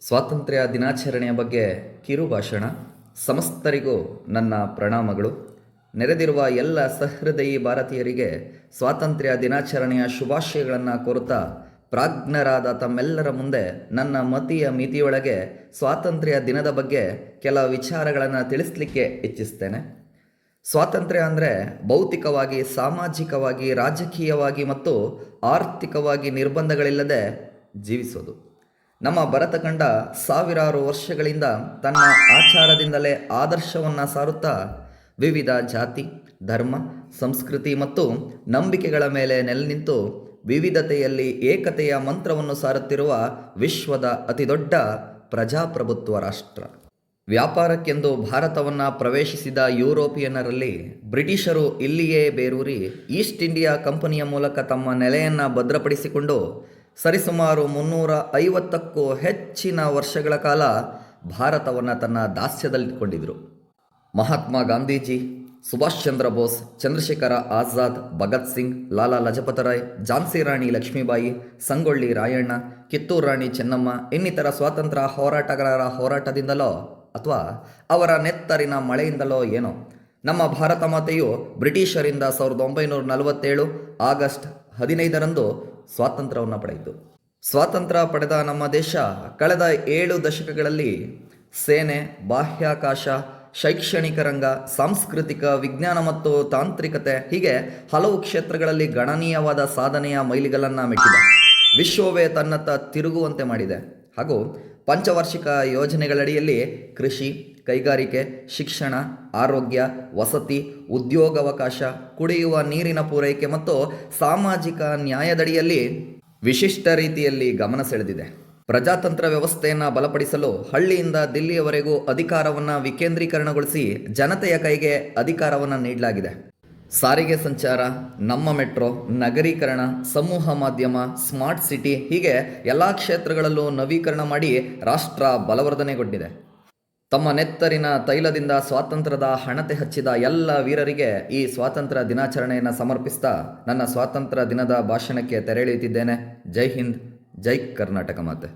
ಸ್ವಾತಂತ್ರ್ಯ ದಿನಾಚರಣೆಯ ಬಗ್ಗೆ ಕಿರು ಭಾಷಣ. ಸಮಸ್ತರಿಗೂ ನನ್ನ ಪ್ರಣಾಮಗಳು. ನೆರೆದಿರುವ ಎಲ್ಲ ಸಹೃದಯಿ ಭಾರತೀಯರಿಗೆ ಸ್ವಾತಂತ್ರ್ಯ ದಿನಾಚರಣೆಯ ಶುಭಾಶಯಗಳನ್ನು ಕೋರುತ್ತಾ ಪ್ರಾಜ್ಞರಾದ ತಮ್ಮೆಲ್ಲರ ಮುಂದೆ ನನ್ನ ಮತಿಯ ಮಿತಿಯೊಳಗೆ ಸ್ವಾತಂತ್ರ್ಯ ದಿನದ ಬಗ್ಗೆ ಕೆಲ ವಿಚಾರಗಳನ್ನು ತಿಳಿಸ್ಲಿಕ್ಕೆ ಇಚ್ಛಿಸ್ತೇನೆ. ಸ್ವಾತಂತ್ರ್ಯ ಅಂದರೆ ಭೌತಿಕವಾಗಿ, ಸಾಮಾಜಿಕವಾಗಿ, ರಾಜಕೀಯವಾಗಿ ಮತ್ತು ಆರ್ಥಿಕವಾಗಿ ನಿರ್ಬಂಧಗಳಿಲ್ಲದೆ ಜೀವಿಸೋದು. ನಮ್ಮ ಭರತಖಂಡ ಸಾವಿರಾರು ವರ್ಷಗಳಿಂದ ತನ್ನ ಆಚಾರದಿಂದಲೇ ಆದರ್ಶವನ್ನು ಸಾರುತ್ತಾ ವಿವಿಧ ಜಾತಿ, ಧರ್ಮ, ಸಂಸ್ಕೃತಿ ಮತ್ತು ನಂಬಿಕೆಗಳ ಮೇಲೆ ನೆಲೆ ನಿಂತು ವಿವಿಧತೆಯಲ್ಲಿ ಏಕತೆಯ ಮಂತ್ರವನ್ನು ಸಾರುತ್ತಿರುವ ವಿಶ್ವದ ಅತಿದೊಡ್ಡ ಪ್ರಜಾಪ್ರಭುತ್ವ ರಾಷ್ಟ್ರ. ವ್ಯಾಪಾರಕ್ಕೆಂದು ಭಾರತವನ್ನು ಪ್ರವೇಶಿಸಿದ ಯುರೋಪಿಯನ್ನರಲ್ಲಿ ಬ್ರಿಟಿಷರು ಇಲ್ಲಿಯೇ ಬೇರೂರಿ ಈಸ್ಟ್ ಇಂಡಿಯಾ ಕಂಪನಿಯ ಮೂಲಕ ತಮ್ಮ ನೆಲೆಯನ್ನು ಭದ್ರಪಡಿಸಿಕೊಂಡು ಸರಿಸುಮಾರು 350ಕ್ಕೂ ಹೆಚ್ಚಿನ ವರ್ಷಗಳ ಕಾಲ ಭಾರತವನ್ನು ತನ್ನ ದಾಸ್ಯದಲ್ಲಿಟ್ಟುಕೊಂಡಿದ್ದರು. ಮಹಾತ್ಮ ಗಾಂಧೀಜಿ, ಸುಭಾಷ್ ಚಂದ್ರ ಬೋಸ್, ಚಂದ್ರಶೇಖರ ಆಜಾದ್, ಭಗತ್ ಸಿಂಗ್, ಲಾಲಾ ಲಜಪತ ರಾಯ್, ಝಾನ್ಸಿ ರಾಣಿ ಲಕ್ಷ್ಮೀಬಾಯಿ, ಸಂಗೊಳ್ಳಿ ರಾಯಣ್ಣ, ಕಿತ್ತೂರು ರಾಣಿ ಚೆನ್ನಮ್ಮ ಇನ್ನಿತರ ಸ್ವಾತಂತ್ರ್ಯ ಹೋರಾಟಗಾರರ ಹೋರಾಟದಿಂದಲೋ ಅಥವಾ ಅವರ ನೆತ್ತರಿನ ಮಳೆಯಿಂದಲೋ ಏನೋ ನಮ್ಮ ಭಾರತ ಮಾತೆಯು ಬ್ರಿಟಿಷರಿಂದ 1947 ಆಗಸ್ಟ್ 15ರಂದು ಸ್ವಾತಂತ್ರ್ಯವನ್ನು ಪಡೆಯಿತು. ಸ್ವಾತಂತ್ರ್ಯ ಪಡೆದ ನಮ್ಮ ದೇಶ ಕಳೆದ 7 ದಶಕಗಳಲ್ಲಿ ಸೇನೆ, ಬಾಹ್ಯಾಕಾಶ, ಶೈಕ್ಷಣಿಕ ರಂಗ, ಸಾಂಸ್ಕೃತಿಕ, ವಿಜ್ಞಾನ ಮತ್ತು ತಾಂತ್ರಿಕತೆ ಹೀಗೆ ಹಲವು ಕ್ಷೇತ್ರಗಳಲ್ಲಿ ಗಣನೀಯವಾದ ಸಾಧನೆಯ ಮೈಲಿಗಲ್ಲನ್ನು ಮೆಟ್ಟಿದೆ. ವಿಶ್ವವೇ ತನ್ನತ್ತ ತಿರುಗುವಂತೆ ಮಾಡಿದೆ. ಹಾಗೂ ಪಂಚವಾರ್ಷಿಕ ಯೋಜನೆಗಳಡಿಯಲ್ಲಿ ಕೃಷಿ, ಕೈಗಾರಿಕೆ, ಶಿಕ್ಷಣ, ಆರೋಗ್ಯ, ವಸತಿ, ಉದ್ಯೋಗಾವಕಾಶ, ಕುಡಿಯುವ ನೀರಿನ ಪೂರೈಕೆ ಮತ್ತು ಸಾಮಾಜಿಕ ನ್ಯಾಯದಡಿಯಲ್ಲಿ ವಿಶಿಷ್ಟ ರೀತಿಯಲ್ಲಿ ಗಮನ ಸೆಳೆದಿದೆ. ಪ್ರಜಾತಂತ್ರ ವ್ಯವಸ್ಥೆಯನ್ನು ಬಲಪಡಿಸಲು ಹಳ್ಳಿಯಿಂದ ದಿಲ್ಲಿಯವರೆಗೂ ಅಧಿಕಾರವನ್ನು ವಿಕೇಂದ್ರೀಕರಣಗೊಳಿಸಿ ಜನತೆಯ ಕೈಗೆ ಅಧಿಕಾರವನ್ನು ನೀಡಲಾಗಿದೆ. ಸಾರಿಗೆ ಸಂಚಾರ, ನಮ್ಮ ಮೆಟ್ರೋ, ನಗರೀಕರಣ, ಸಮೂಹ ಮಾಧ್ಯಮ, ಸ್ಮಾರ್ಟ್ ಸಿಟಿ ಹೀಗೆ ಎಲ್ಲ ಕ್ಷೇತ್ರಗಳಲ್ಲೂ ನವೀಕರಣ ಮಾಡಿ ರಾಷ್ಟ್ರ ಬಲವರ್ಧನೆಗೊಂಡಿದೆ. ತಮ್ಮ ನೆತ್ತರಿನ ತೈಲದಿಂದ ಸ್ವಾತಂತ್ರ್ಯದ ಹಣತೆ ಹಚ್ಚಿದ ಎಲ್ಲ ವೀರರಿಗೆ ಈ ಸ್ವಾತಂತ್ರ್ಯ ದಿನಾಚರಣೆಯನ್ನು ಸಮರ್ಪಿಸ್ತಾ ನನ್ನ ಸ್ವಾತಂತ್ರ್ಯ ದಿನದ ಭಾಷಣಕ್ಕೆ ತೆರೆ ಎಳೆಯುತ್ತಿದ್ದೇನೆ. ಜೈ ಹಿಂದ್, ಜೈ ಕರ್ನಾಟಕ ಮಾತೆ.